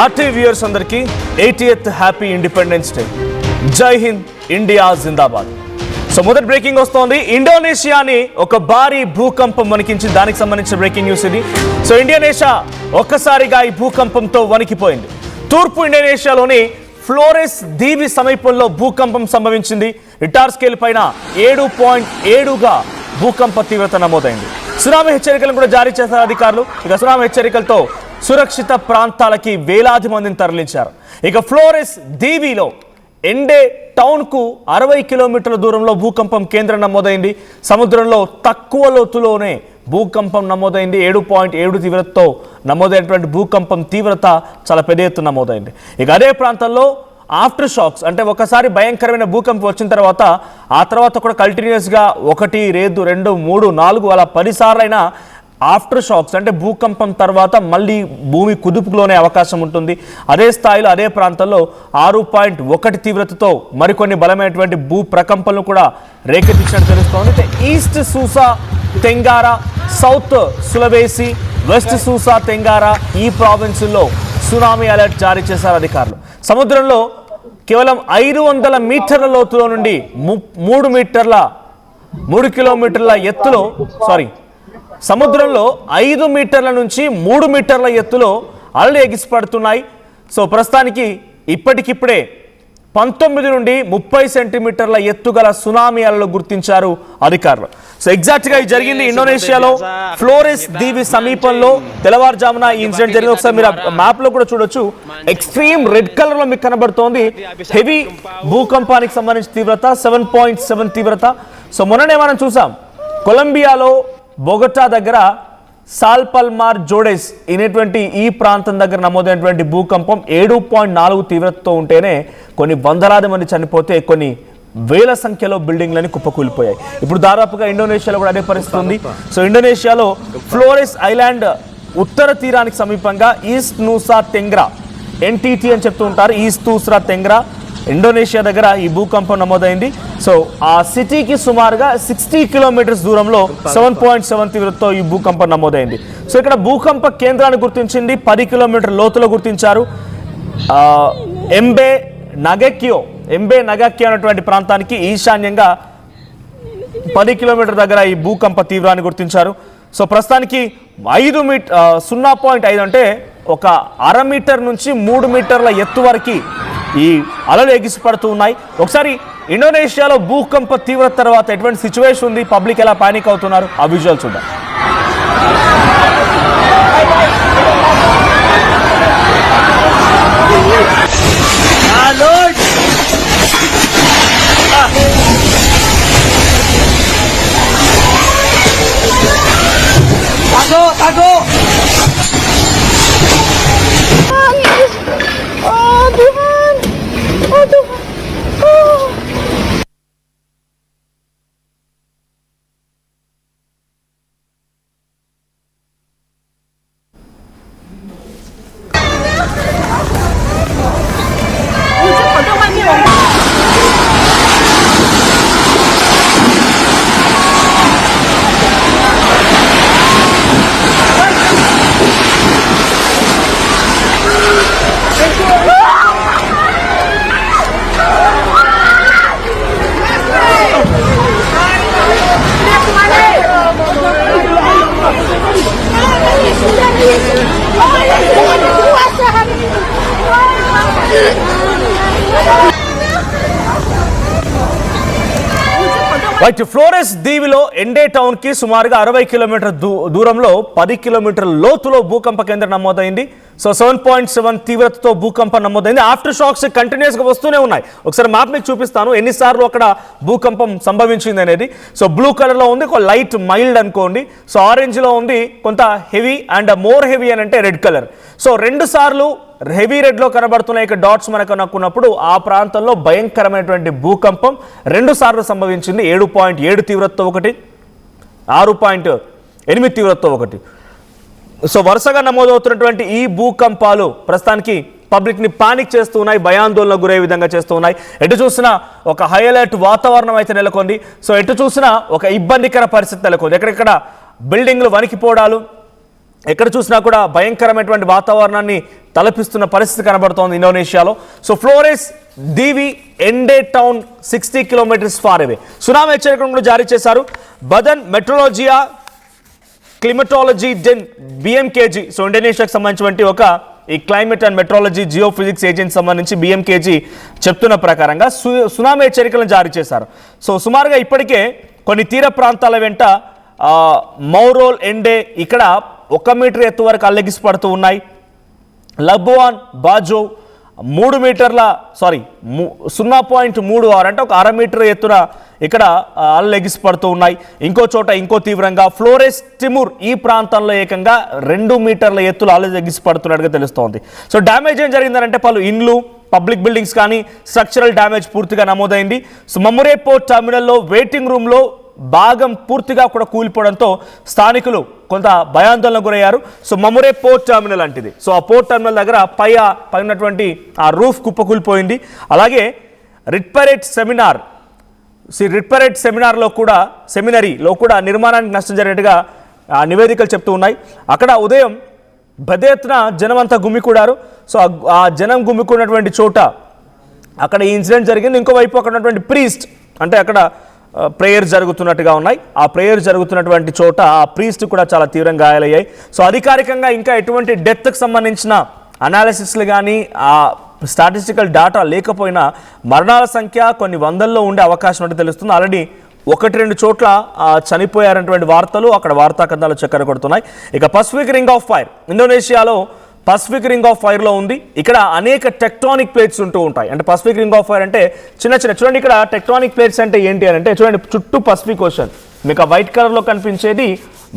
Maati viewers అందరికీ 80th happy independence day. జై Hind, India జిందాబాద్. So మొదటి బ్రేకింగ్ వస్తోంది. ఇండోనేషియాని ఒక భారీ భూకంపం వణికించింది. దానికి సంబంధించిన బ్రేకింగ్ న్యూస్ ఇది. సో ఇండోనేషియా ఒక్కసారిగా ఈ భూకంపంతో వణికిపోయింది. తూర్పు ఇండోనేషియాలోని ఫ్లోరెస్ దీవి సమీపంలో భూకంపం సంభవించింది. రిక్టార్ స్కేల్ పైన 7.7గా భూకంప తీవ్రత నమోదైంది. సునామీ హెచ్చరికలను కూడా జారీ చేశారు అధికారులు. ఇక సునామీ హెచ్చరికలతో సురక్షిత ప్రాంతాలకి వేలాది మందిని తరలించారు. ఇక ఫ్లోరెస్ దీవిలో ఎండే టౌన్కు 60 కిలోమీటర్ల దూరంలో భూకంపం కేంద్రం నమోదైంది. సముద్రంలో తక్కువ లోతులోనే భూకంపం నమోదైంది. 7.7 తీవ్రతతో నమోదైనటువంటి భూకంపం తీవ్రత చాలా పెద్ద ఎత్తున నమోదైంది. ఇక అదే ప్రాంతంలో ఆఫ్టర్ షాక్స్ అంటే ఒకసారి భయంకరమైన భూకంపం వచ్చిన తర్వాత ఆ తర్వాత కూడా కంటిన్యూస్గా 1, 2, 3, 4 అలా 10 సార్లైనా ఆఫ్టర్ షాక్స్ అంటే భూకంపం తర్వాత మళ్ళీ భూమి కుదుపులోనే అవకాశం ఉంటుంది. అదే స్థాయిలో అదే ప్రాంతంలో 6.1 తీవ్రతతో మరికొన్ని బలమైనటువంటి భూ ప్రకంపనలు కూడా రేకెత్తించినట్టు తెలుస్తోంది. ఈస్ట్ సూసా తెంగారా, సౌత్ సులవేసి, వెస్ట్ సూసా తెంగారా ఈ ప్రావిన్సుల్లో సునామీ అలర్ట్ జారీ చేశారు అధికారులు. సముద్రంలో కేవలం 500 మీటర్ల లోతులో నుండి 3 కిలోమీటర్ల ఎత్తులో సముద్రంలో 5 మీటర్ల నుంచి 3 మీటర్ల ఎత్తులో అలలు ఎగిసిపడుతున్నాయి. సో ప్రస్తుతానికి ఇప్పటికిప్పుడే 19 నుండి 30 సెంటీమీటర్ల ఎత్తుగల సునామీ అలలు గుర్తించారు అధికారులు. సో ఎగ్జాక్ట్ గా ఇది జరిగింది ఇండోనేషియాలో ఫ్లోరెస్ దీవి సమీపంలో తెల్లవారుజామున ఈ ఇన్సిడెంట్ జరిగింది. ఒకసారి మీరు మ్యాప్ లో కూడా చూడొచ్చు. ఎక్స్ట్రీమ్ రెడ్ కలర్ లో మీకు కనబడుతోంది. హెవీ భూకంపానికి సంబంధించిన తీవ్రత 7.7 తీవ్రత. సో మొన్ననే మనం చూసాం కొలంబియాలో బొగటా దగ్గర సాల్పల్మార్ జోడెస్ అనేటువంటి ఈ ప్రాంతం దగ్గర నమోదైనటువంటి భూకంపం 7.4 తీవ్రతతో ఉంటేనే కొన్ని వందలాది మంది చనిపోతే కొన్ని వేల సంఖ్యలో బిల్డింగ్లని కుప్పకూలిపోయాయి. ఇప్పుడు దాదాపుగా ఇండోనేషియాలో కూడా అదే పరిస్థితి ఉంది. సో ఇండోనేషియాలో ఫ్లోరెస్ ఐలాండ్ ఉత్తర తీరానికి సమీపంగా ఈస్ట్ నూసా తెంగ్రా ఎన్టీటీ అని చెప్తూ ఉంటారు. ఈస్ట్ నూసా తెంగ్రా ఇండోనేషియా దగ్గర ఈ భూకంపం నమోదైంది. సో ఆ సిటీకి సుమారుగా 60 కిలోమీటర్స్ దూరంలో 7.7 తీవ్రతతో ఈ భూకంపం నమోదైంది. సో ఇక్కడ భూకంప కేంద్రాన్ని గుర్తించింది 10 కిలోమీటర్ లోతులో గుర్తించారు. ఎంబే నగక్యో అనేటువంటి ప్రాంతానికి ఈశాన్యంగా 10 కిలోమీటర్ దగ్గర ఈ భూకంప తీవ్రాన్ని గుర్తించారు. సో ప్రస్తుతానికి 0.5 అంటే ఒక 1/2 మీటర్ నుంచి 3 మీటర్ల ఎత్తు వరకు ఈ అలలు ఎగిసిపడుతూ ఉన్నాయి. ఒకసారి ఇండోనేషియాలో భూకంప తీవ్రత తర్వాత ఎటువంటి సిచ్యువేషన్ ఉంది, పబ్లిక్ ఎలా పానిక్ అవుతున్నారు, ఆ విజువల్ చూద్దాం. ఫ్లోరెస్ దీవిలో ఎండే టౌన్ కి సుమారుగా 60 కిలోమీటర్ దూరంలో 10 కిలోమీటర్ల లోతులో భూకంప కేంద్రం నమోదైంది. సో 7.7 తీవ్రతతో భూకంపం నమోదైంది. ఆఫ్టర్ షాక్స్ కంటిన్యూస్ గా వస్తూనే ఉన్నాయి. ఒకసారి మ్యాప్ మీకు చూపిస్తాను ఎన్నిసార్లు అక్కడ భూకంపం సంభవించింది అనేది. సో బ్లూ కలర్ లో ఉంది, లైట్ మైల్డ్ అనుకోండి. సో ఆరెంజ్ లో ఉంది కొంత హెవీ, అండ్ మోర్ హెవీ అని అంటే రెడ్ కలర్. సో 2 సార్లు హెవీ రెడ్ లో కనబడుతున్నాయి ఇక డాట్స్ మనకు నక్కున్నప్పుడు. ఆ ప్రాంతంలో భయంకరమైనటువంటి భూకంపం 2 సార్లు సంభవించింది. 7.7 తీవ్రతతో ఒకటి, 6.8 తీవ్రతతో ఒకటి. సో వరుసగా నమోదవుతున్నటువంటి ఈ భూకంపాలు ప్రస్తుతానికి పబ్లిక్ ని పానిక్ చేస్తూ ఉన్నాయి, భయాందోళనకు గురయ్యే విధంగా చేస్తూ ఉన్నాయి. ఎటు చూసినా ఒక హై అలర్ట్ వాతావరణం అయితే నెలకొంది. సో ఎటు చూసినా ఒక ఇబ్బందికర పరిస్థితి నెలకొంది. ఎక్కడెక్కడ బిల్డింగ్లు వణికిపోవడాలు, ఎక్కడ చూసినా కూడా భయంకరమైనటువంటి వాతావరణాన్ని తలపిస్తున్న పరిస్థితి కనబడుతోంది ఇండోనేషియాలో. సో ఫ్లోరెస్ దీవి Ende town 60 kilometres far away. Tsunami హెచ్చరికను కూడా జారీ చేశారు. బదన్ మెట్రోలజియా క్లిమటాలజీ డెన్ బిఎంకేజీ, సో ఇండోనేషియాకి సంబంధించినటువంటి ఒక ఈ climate and meteorology geophysics agency సంబంధించి బిఎంకేజీ చెప్తున్న ప్రకారంగా సునామీ హెచ్చరికలను జారీ చేశారు. సో సుమారుగా ఇప్పటికే కొన్ని తీర ప్రాంతాల వెంట మౌరోల్ ఎండే ఇక్కడ 1 మీటర్ ఎత్తు వరకు అల్లెగిసి పడుతూ ఉన్నాయి. లబువాన్ బాజో 3 మీటర్ల 0.36 అంటే ఒక 1/2 మీటర్ ఎత్తున ఇక్కడ అల్లెగిసి పడుతూ ఉన్నాయి. ఇంకో చోట ఇంకో తీవ్రంగా ఫ్లోరెస్ తిమూర్ ఈ ప్రాంతంలో ఏకంగా 2 మీటర్ల ఎత్తులు అల్లెగిసి పడుతున్నట్టుగా తెలుస్తోంది. సో డ్యామేజ్ ఏం జరిగిందంటే పలు ఇండ్లు, పబ్లిక్ బిల్డింగ్స్ కానీ స్ట్రక్చరల్ డ్యామేజ్ పూర్తిగా నమోదైంది. సో మమురే పోర్ట్ టర్మినల్లో వెయిటింగ్ రూమ్లో భాగం పూర్తిగా కూడా కూలిపోవడంతో స్థానికులు కొంత భయాందోళనకు గురయ్యారు. సో మమురే పోర్ట్ టర్మినల్ అంటిది. సో ఆ పోర్ట్ టర్మినల్ దగ్గర పై ఉన్నటువంటి ఆ రూఫ్ కుప్పకూలిపోయింది. అలాగే రిట్పరేట్ సెమినారీలో కూడా నిర్మాణానికి నష్టం జరిగినట్టుగా నివేదికలు చెప్తూ ఉన్నాయి. అక్కడ ఉదయం పెద్ద ఎత్తున జనం అంతా గుమికూడారు. సో ఆ జనం గుమికూడినటువంటి చోట అక్కడ ఈ ఇన్సిడెంట్ జరిగింది. ఇంకోవైపు అక్కడ ఉన్నటువంటి ప్రీస్ట్ అంటే అక్కడ ప్రేయర్ జరుగుతున్నట్టుగా ఉన్నాయి. ఆ ప్రేయర్ జరుగుతున్నటువంటి చోట ఆ ప్రీస్ట్ కూడా చాలా తీవ్రంగా గాయాలయ్యాయి. సో అధికారికంగా ఇంకా ఎటువంటి డెత్కి సంబంధించిన అనాలిసిస్లు కానీ ఆ స్టాటిస్టికల్ డేటా లేకపోయినా మరణాల సంఖ్య కొన్ని వందల్లో ఉండే అవకాశం అంటే తెలుస్తుంది. ఆల్రెడీ 1-2 చోట్ల చనిపోయారన్నటువంటి వార్తలు అక్కడ వార్తా కథనాలు చక్కర కొడుతున్నాయి. ఇక పసిఫిక్ రింగ్ ఆఫ్ ఫైర్ ఇండోనేషియాలో పసిఫిక్ రింగ్ ఆఫ్ ఫైర్లో ఉంది. ఇక్కడ అనేక టెక్టానిక్ ప్లేట్స్ ఉంటూ ఉంటాయి. అంటే పసిఫిక్ రింగ్ ఆఫ్ ఫైర్ అంటే చిన్న చూడండి ఇక్కడ టెక్టానిక్ ప్లేట్స్ అంటే ఏంటి అని అంటే చూడండి చుట్టూ పసిఫిక్ ఓషన్, మీకు ఆ వైట్ కలర్లో కనిపించేది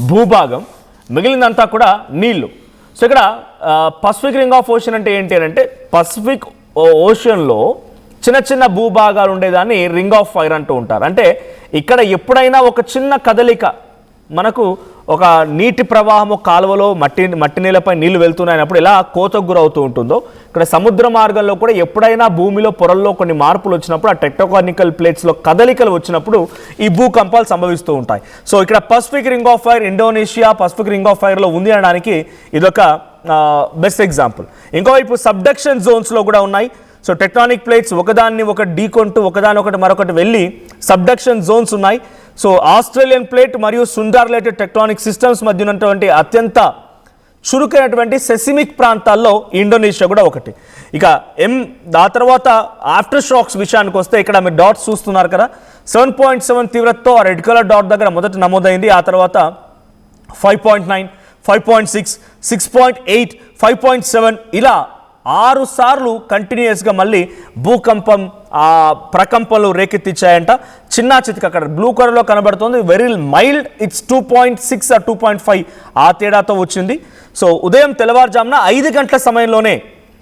భూభాగం, మిగిలినంతా కూడా నీళ్లు. సో ఇక్కడ పసిఫిక్ రింగ్ ఆఫ్ ఓషన్ అంటే ఏంటి అని అంటే పసిఫిక్ ఓషన్లో చిన్న భూభాగాలు ఉండేదాన్ని రింగ్ ఆఫ్ ఫైర్ అంటూ ఉంటారు. అంటే ఇక్కడ ఎప్పుడైనా ఒక చిన్న కదలిక మనకు ఒక నీటి ప్రవాహము కాలువలో మట్టి నీళ్ళపై నీళ్లు వెళ్తున్నాయినప్పుడు ఎలా కోతకు గురవుతూ ఉంటుందో ఇక్కడ సముద్ర మార్గంలో కూడా ఎప్పుడైనా భూమిలో పొరల్లో కొన్ని మార్పులు వచ్చినప్పుడు ఆ టెక్టోనికల్ ప్లేట్స్లో కదలికలు వచ్చినప్పుడు ఈ భూకంపాలు సంభవిస్తూ ఉంటాయి. సో ఇక్కడ Pacific ring of fire Indonesia Pacific ring of ఫైర్లో ఉంది అనడానికి ఇదొక బెస్ట్ ఎగ్జాంపుల్. ఇంకోవైపు సబ్డక్షన్ జోన్స్లో కూడా ఉన్నాయి. సో టెక్టానిక్ ప్లేట్స్ ఒకదాన్ని ఒకటి ఢీకొంటూ ఒకదానొకటి మరొకటి వెళ్ళి సబ్డక్షన్ జోన్స్ ఉన్నాయి. సో ఆస్ట్రేలియన్ ప్లేట్ మరియు సుండార్ రిలేటెడ్ టెక్టానిక్ సిస్టమ్స్ మధ్య ఉన్నటువంటి అత్యంత చురుకైనటువంటి సెసిమిక్ ప్రాంతాల్లో ఇండోనేషియా కూడా ఒకటి. ఇక ఆ తర్వాత ఆఫ్టర్ షాక్స్ విషయానికి వస్తే ఇక్కడ మీరు డాట్స్ చూస్తున్నారు కదా, 7.7 తీవ్రతతో ఆ రెడ్ కలర్ డాట్ దగ్గర మొదట నమోదైంది. ఆ తర్వాత 5.9, 5.6, 6.8, 5.7 ఇలా 6 సార్లు కంటిన్యూస్గా మళ్ళీ భూకంపం ప్రకంపనలు రేకెత్తించాయంట. చిన్న చితికి అక్కడ బ్లూ కలర్లో కనబడుతుంది, వెరీ మైల్డ్, ఇట్స్ 2.6 or 2.5 ఆ తేడాతో వచ్చింది. సో ఉదయం తెల్లవారుజామున 5 గంటల సమయంలోనే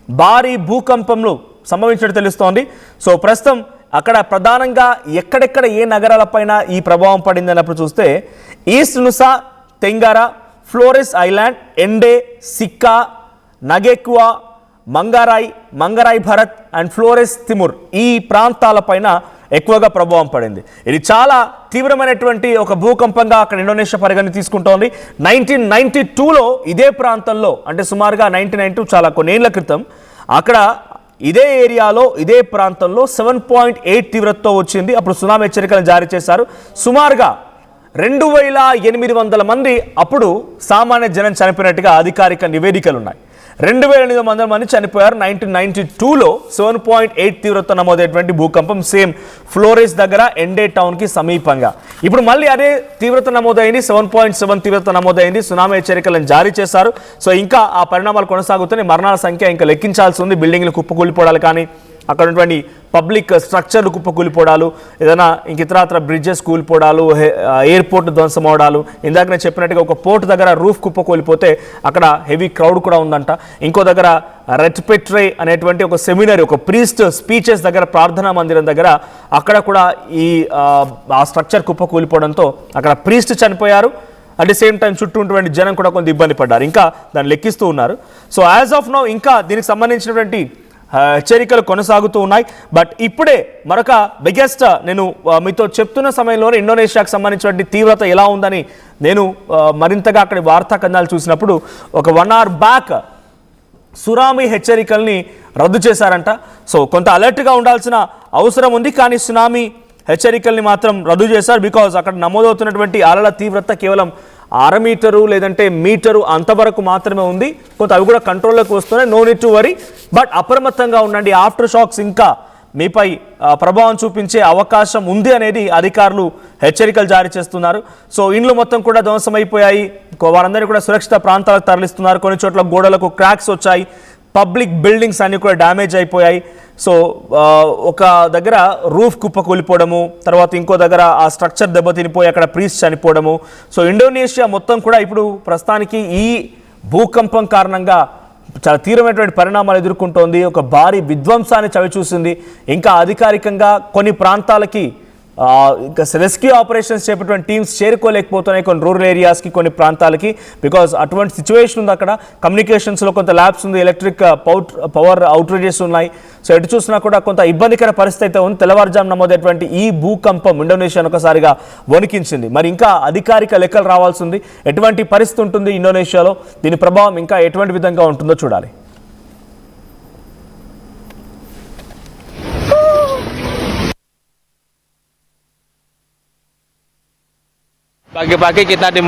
భారీ భూకంపంలు సంభవించినట్టు తెలుస్తోంది. సో ప్రస్తుతం అక్కడ ప్రధానంగా ఎక్కడెక్కడ ఏ నగరాలపైన ఈ ప్రభావం పడింది అన్నప్పుడు చూస్తే ఈస్ట్ నుసా తెంగారా, ఫ్లోరెస్ ఐలాండ్, ఎండే, సిక్కా, నగెక్వా, మంగరాయ్ భరత్ అండ్ ఫ్లోరెస్ తిమూర్ ఈ ప్రాంతాలపైన ఎక్కువగా ప్రభావం పడింది. ఇది చాలా తీవ్రమైనటువంటి ఒక భూకంపంగా అక్కడ ఇండోనేషియా పరిగణన తీసుకుంటోంది. 1992లో ఇదే ప్రాంతంలో అంటే సుమారుగా 1992 చాలా కొన్నేళ్ల క్రితం అక్కడ ఇదే ఏరియాలో ఇదే ప్రాంతంలో 7.8 తీవ్రతతో వచ్చింది. అప్పుడు సునామీ హెచ్చరికలను జారీ చేశారు. సుమారుగా 2800 మంది అప్పుడు సామాన్య జనం చనిపోయినట్టుగా అధికారిక నివేదికలు ఉన్నాయి. 2800 మంది చనిపోయారు 1992లో 7.8 తీవ్రత నమోదైనటువంటి భూకంపం సేమ్ ఫ్లోరెస్ దగ్గర ఎండే టౌన్కి సమీపంగా. ఇప్పుడు మళ్ళీ అదే తీవ్రత నమోదైంది, 7.7 తీవ్రత నమోదైంది. సునామీ హెచ్చరికలను జారీ చేశారు. సో ఇంకా ఆ పరిణామాలు కొనసాగుతున్నాయి. మరణాల సంఖ్య ఇంకా లెక్కించాల్సి ఉంది. బిల్డింగ్లు కుప్పకూలిపోవడాలు కానీ అక్కడ ఉన్నటువంటి పబ్లిక్ స్ట్రక్చర్లు కుప్పకూలిపోవడాలు, ఏదైనా ఇంక ఇతరత్ర బ్రిడ్జెస్ కూలిపోవడాలు, ఎయిర్పోర్ట్ ధ్వంసం అవడాలు, ఇందాక నేను చెప్పినట్టుగా ఒక పోర్ట్ దగ్గర రూఫ్ కుప్పకూలిపోతే అక్కడ హెవీ క్రౌడ్ కూడా ఉందంట. ఇంకో దగ్గర రెట్పెట్రే అనేటువంటి ఒక సెమినరీ, ఒక ప్రీస్ట్ స్పీచెస్ దగ్గర ప్రార్థనా మందిరం దగ్గర అక్కడ కూడా ఆ స్ట్రక్చర్ కుప్పకూలిపోవడంతో అక్కడ ప్రీస్ట్ చనిపోయారు. అట్ ది సేమ్ టైం చుట్టూ ఉన్నటువంటి జనం కూడా కొంత ఇబ్బంది పడ్డారు. ఇంకా దాన్ని లెక్కిస్తూ ఉన్నారు. సో యాజ్ ఆఫ్ నౌ ఇంకా దీనికి సంబంధించినటువంటి హెచ్చరికలు కొనసాగుతూ ఉన్నాయి. బట్ ఇప్పుడే మరొక బిగ్గెస్ట్ నేను మీతో చెప్తున్న సమయంలోనే ఇండోనేషియాకు సంబంధించినటువంటి తీవ్రత ఎలా ఉందని నేను మరింతగా అక్కడి వార్తా కథనాలు చూసినప్పుడు ఒక 1 hour బ్యాక్ సునామీ హెచ్చరికల్ని రద్దు చేశారంట. సో కొంత అలర్ట్గా ఉండాల్సిన అవసరం ఉంది, కానీ సునామీ హెచ్చరికల్ని మాత్రం రద్దు చేశారు. బికాజ్ అక్కడ నమోదవుతున్నటువంటి అలల తీవ్రత కేవలం 1/2 మీటరు లేదంటే మీటరు అంతవరకు మాత్రమే ఉంది. కొంత అవి కూడా కంట్రోల్లోకి వస్తున్నాయి. No need to worry, but అప్రమత్తంగా ఉండండి. ఆఫ్టర్ షాక్స్ ఇంకా మీపై ప్రభావం చూపించే అవకాశం ఉంది అనేది అధికారులు హెచ్చరికలు జారీ చేస్తున్నారు. సో ఇండ్లు మొత్తం కూడా ధ్వంసమైపోయాయి, వారందరినీ కూడా సురక్షిత ప్రాంతాలకు తరలిస్తున్నారు. కొన్ని చోట్ల గోడలకు క్రాక్స్ వచ్చాయి, పబ్లిక్ బిల్డింగ్స్ అన్నీ కూడా డ్యామేజ్ అయిపోయాయి. సో ఒక దగ్గర రూఫ్ కుప్పకూలిపోవడము, తర్వాత ఇంకో దగ్గర ఆ స్ట్రక్చర్ దెబ్బతినిపోయి అక్కడ ప్రీస్ట్ చనిపోవడము. సో ఇండోనేషియా మొత్తం కూడా ఇప్పుడు ప్రస్తుతానికి ఈ భూకంపం కారణంగా చాలా తీవ్రమైనటువంటి పరిణామాలు ఎదుర్కొంటోంది. ఒక భారీ విధ్వంసాన్ని చవిచూసింది. ఇంకా అధికారికంగా కొన్ని ప్రాంతాలకి ఇంకా రెస్క్యూ ఆపరేషన్స్ చేపట్టిన టీమ్స్ చేరుకోలేకపోతున్నాయి, కొన్ని రూరల్ ఏరియాస్కి, కొన్ని ప్రాంతాలకి. బికాజ్ అటువంటి సిచ్యువేషన్ ఉంది అక్కడ. కమ్యూనికేషన్స్లో కొంత ల్యాబ్స్ ఉంది, ఎలక్ట్రిక్ పవర్ అవుట్రేజెస్ ఉన్నాయి. సో ఎటు చూసినా కూడా కొంత ఇబ్బందికర పరిస్థితి అయితే ఉంది. తెల్లవారుజాము నమోదైనటువంటి ఈ భూకంపం ఇండోనేషియాను ఒకసారిగా వణికించింది. మరి ఇంకా అధికారిక లెక్కలు రావాల్సి ఉంది. ఎటువంటి పరిస్థితి ఉంటుంది ఇండోనేషియాలో, దీని ప్రభావం ఇంకా ఎటువంటి విధంగా ఉంటుందో చూడాలి. Pagi-pagi kita di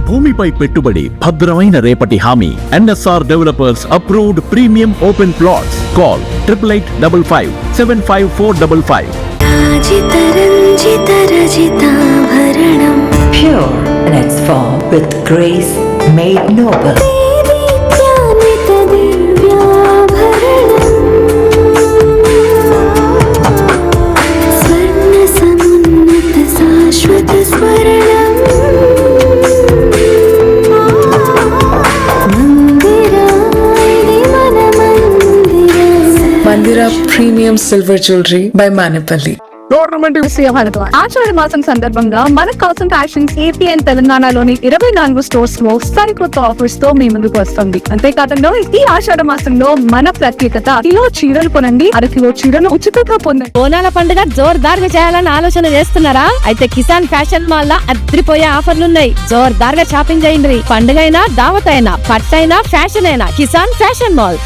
భూమిపై పెట్టుబడి భద్రమైన రేపటి హామీ. NSR developers approved premium open plots. Call 8855 75455. Pure in its form with grace made noble. Mandira Premium Silver Jewelry by Manipali. ఆషాఢ మాసం సందర్భంగా మన కోసం ఫ్యాషన్స్ ఏపీ అండ్ తెలంగాణలోని 24 స్టోర్స్ లో సరికొత్త ఆఫర్స్ తో మీ ముందుకు వస్తుంది. అంతేకాకుండా ఈ ఆషాఢ మాసంలో మన ప్రత్యేకత, కిలో చీరలు కొనండి, 1/2 కిలో చీరలు ఉచితంగా పొందండి. బోనాల పండుగ జోర్దార్గా చేయాలని ఆలోచన చేస్తున్నారా? అయితే కిసాన్ ఫ్యాషన్ మాల్ లో అద్రిపోయే ఆఫర్లున్నాయి. జోర్దార్గా షాపింగ్ చేయండి. పండుగ అయినా, దావత్ అయినా, పట్టు అయినా, ఫ్యాషన్ అయినా కిసాన్ ఫ్యాషన్ మాల్.